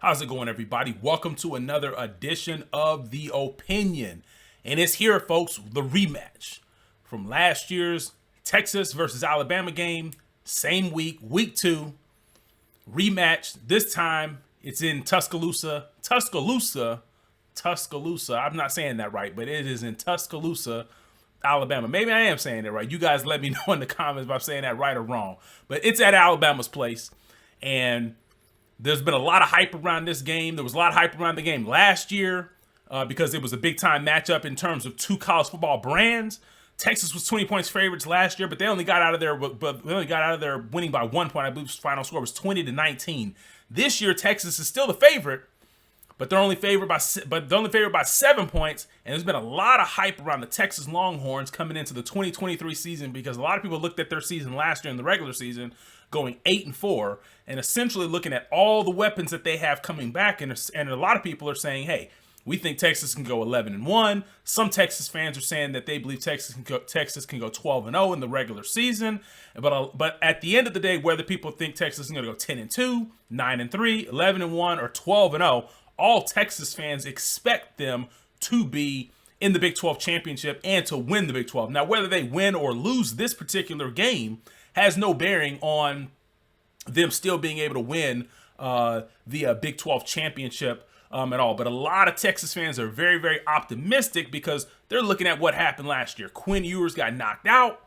How's it going, everybody? Welcome to another edition of The Opinion. And it's here, folks, the rematch from last year's Texas versus Alabama game. Same week, week 2, rematch. This time, it's in Tuscaloosa. I'm not saying that right, but it is in Tuscaloosa, Alabama. Maybe I am saying it right. You guys let me know in the comments if I'm saying that right or wrong. But it's at Alabama's place. And there's been a lot of hype around this game. There was a lot of hype around the game last year because it was a big-time matchup in terms of two college football brands. Texas was 20 points favorites last year, but they only got out of there. But they only got out of there winning by 1 point. I believe the final score was 20-19. This year, Texas is still the favorite, but they're only favored by 7 points. And there's been a lot of hype around the Texas Longhorns coming into the 2023 season because a lot of people looked at their season last year in the regular season, going 8-4, and essentially looking at all the weapons that they have coming back. And a lot of people are saying, hey, we think Texas can go 11-1. Some Texas fans are saying that they believe Texas can go 12-0 in the regular season. But at the end of the day, whether people think Texas is going to go 10-2, 9-3, 11-1, or 12-0, all Texas fans expect them to be in the Big 12 championship and to win the Big 12. Now, whether they win or lose this particular game has no bearing on them still being able to win the Big 12 championship at all. But a lot of Texas fans are very, very optimistic because they're looking at what happened last year. Quinn Ewers got knocked out,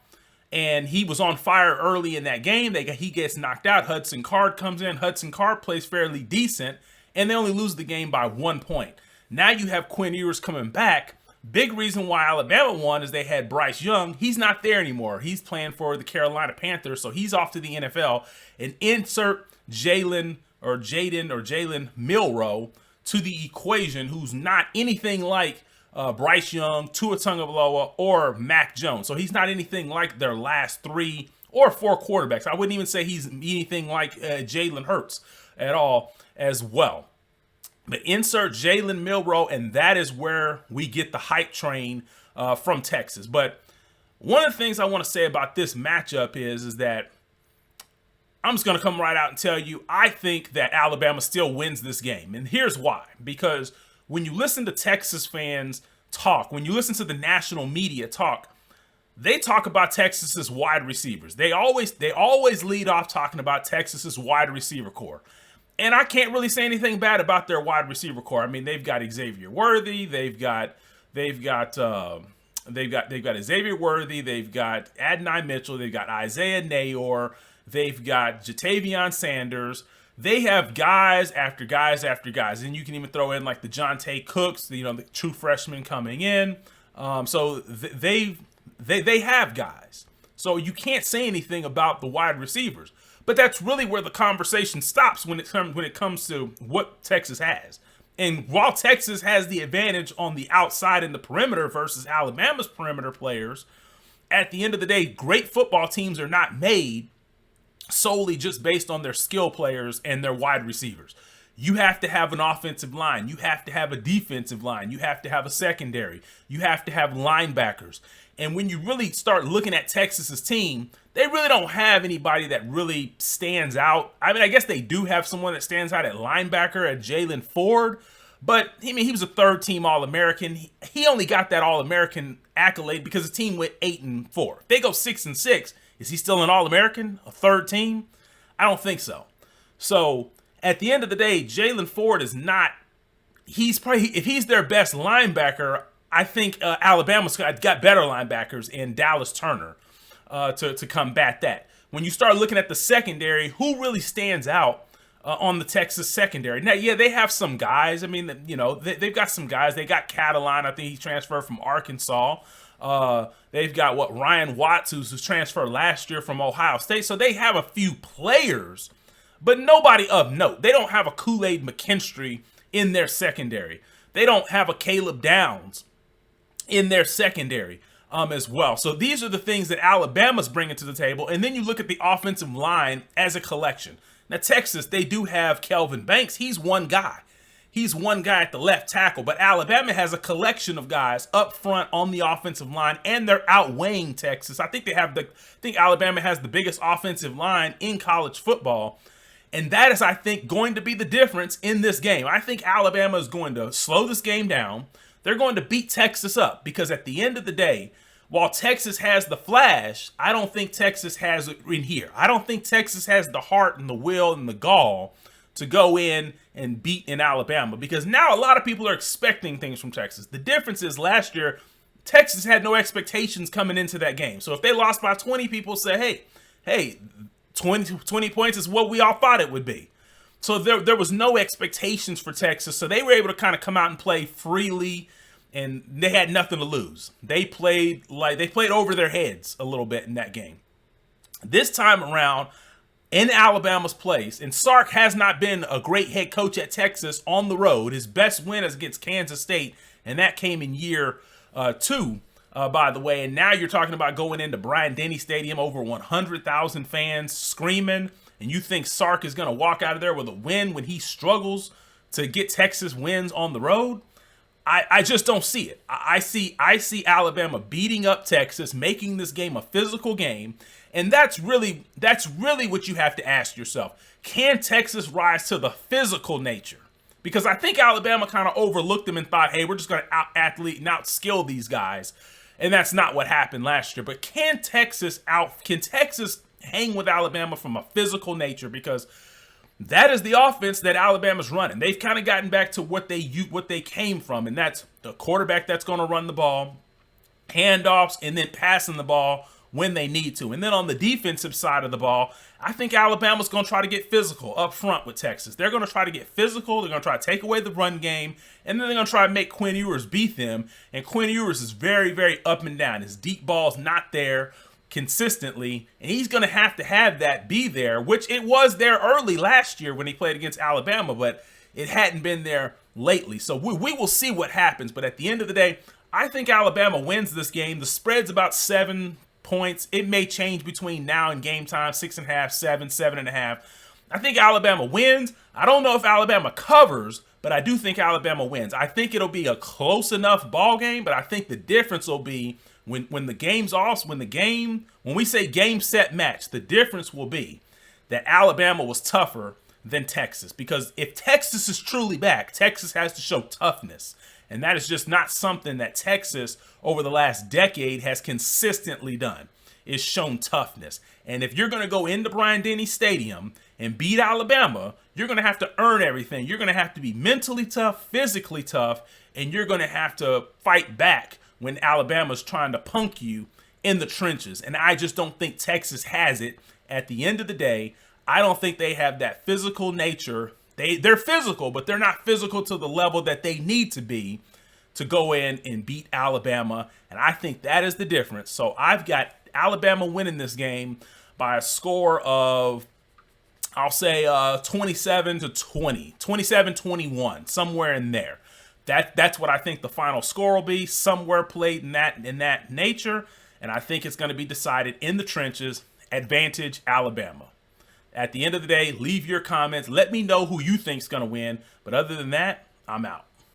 and he was on fire early in that game. He gets knocked out. Hudson Card comes in. Hudson Card plays fairly decent, and they only lose the game by 1 point. Now you have Quinn Ewers coming back. Big reason why Alabama won is they had Bryce Young. He's not there anymore. He's playing for the Carolina Panthers, so he's off to the NFL. And insert Jalen Milroe to the equation, who's not anything like Bryce Young, Tua Tagovailoa, or Mac Jones. So he's not anything like their last 3 or 4 quarterbacks. I wouldn't even say he's anything like Jalen Hurts at all as well. But insert Jalen Milroe, and that is where we get the hype train from Texas. But one of the things I want to say about this matchup is that I'm just going to come right out and tell you, I think that Alabama still wins this game. And here's why. Because when you listen to Texas fans talk, when you listen to the national media talk, they talk about Texas's wide receivers. They always lead off talking about Texas's wide receiver core. And I can't really say anything bad about their wide receiver core. I mean, they've got Xavier Worthy, they've got Xavier Worthy, they've got Adonai Mitchell, they've got Isaiah Nayor, they've got Jatavion Sanders. They have guys after guys after guys, and you can even throw in like the Jonte Cooks, the true freshman coming in. So they have guys. So you can't say anything about the wide receivers. But that's really where the conversation stops when it comes to what Texas has. And while Texas has the advantage on the outside and the perimeter versus Alabama's perimeter players, at the end of the day, great football teams are not made solely just based on their skill players and their wide receivers. You have to have an offensive line. You have to have a defensive line. You have to have a secondary. You have to have linebackers. And when you really start looking at Texas's team, they really don't have anybody that really stands out. I mean, I guess they do have someone that stands out at linebacker, at Jalen Ford. But, I mean, he was a third-team All-American. He only got that All-American accolade because the team went 8-4. If they go 6-6, is he still an All-American, a third team? I don't think so. So, at the end of the day, Jalen Ford is not – if he's their best linebacker, I think Alabama's got better linebackers in Dallas Turner to combat that. When you start looking at the secondary, who really stands out on the Texas secondary? Now, yeah, they have some guys. I mean, they've got some guys. They got Catalan. I think he transferred from Arkansas. They've got Ryan Watts, who's transferred last year from Ohio State. So they have a few players, but nobody of note. They don't have a Kool-Aid McKinstry in their secondary. They don't have a Caleb Downs in their secondary as well. So these are the things that Alabama's bringing to the table. And then you look at the offensive line as a collection. Now, Texas, they do have Kelvin Banks. He's one guy. He's one guy at the left tackle. But Alabama has a collection of guys up front on the offensive line, and they're outweighing Texas. I think Alabama has the biggest offensive line in college football. And that is, I think, going to be the difference in this game. I think Alabama is going to slow this game down. They're going to beat Texas up because at the end of the day, while Texas has the flash, I don't think Texas has it in here. I don't think Texas has the heart and the will and the gall to go in and beat in Alabama, because now a lot of people are expecting things from Texas. The difference is last year, Texas had no expectations coming into that game. So if they lost by 20, people say, hey, 20 points is what we all thought it would be. So there was no expectations for Texas. So they were able to kind of come out and play freely, and they had nothing to lose. They played over their heads a little bit in that game. This time around, in Alabama's place, and Sark has not been a great head coach at Texas on the road. His best win is against Kansas State, and that came in year 2, by the way. And now you're talking about going into Bryant-Denny Stadium, over 100,000 fans screaming, and you think Sark is going to walk out of there with a win when he struggles to get Texas wins on the road? I just don't see it. I see Alabama beating up Texas, making this game a physical game, and that's really what you have to ask yourself. Can Texas rise to the physical nature? Because I think Alabama kind of overlooked them and thought, hey, we're just going to out-athlete and out-skill these guys, and that's not what happened last year. But can Texas hang with Alabama from a physical nature? Because that is the offense that Alabama's running. They've kind of gotten back to what they came from, and that's the quarterback that's going to run the ball, handoffs, and then passing the ball when they need to. And then on the defensive side of the ball, I think Alabama's going to try to get physical up front with Texas. They're going to try to get physical. They're going to try to take away the run game, and then they're going to try to make Quinn Ewers beat them. And Quinn Ewers is very, very up and down. His deep ball's not there consistently, and he's going to have that be there, which it was there early last year when he played against Alabama, but it hadn't been there lately. So we will see what happens, but at the end of the day, I think Alabama wins this game. The spread's about 7 points. It may change between now and game time, 6.5, 7.5. I think Alabama wins. I don't know if Alabama covers, but I do think Alabama wins. I think it'll be a close enough ball game, but I think the difference will be when we say game, set, match, the difference will be that Alabama was tougher than Texas. Because if Texas is truly back, Texas has to show toughness. And that is just not something that Texas over the last decade has consistently done, is shown toughness. And if you're going to go into Bryant-Denny Stadium and beat Alabama, you're going to have to earn everything. You're going to have to be mentally tough, physically tough, and you're going to have to fight back when Alabama's trying to punk you in the trenches. And I just don't think Texas has it. At the end of the day, I don't think they have that physical nature. They're physical, but they're not physical to the level that they need to be to go in and beat Alabama. And I think that is the difference. So I've got Alabama winning this game by a score of, I'll say 27-20, 27-21, somewhere in there. That's what I think the final score will be, somewhere played in that nature, and I think it's going to be decided in the trenches. Advantage Alabama. At the end of the day, leave your comments. Let me know who you think's going to win. But other than that, I'm out.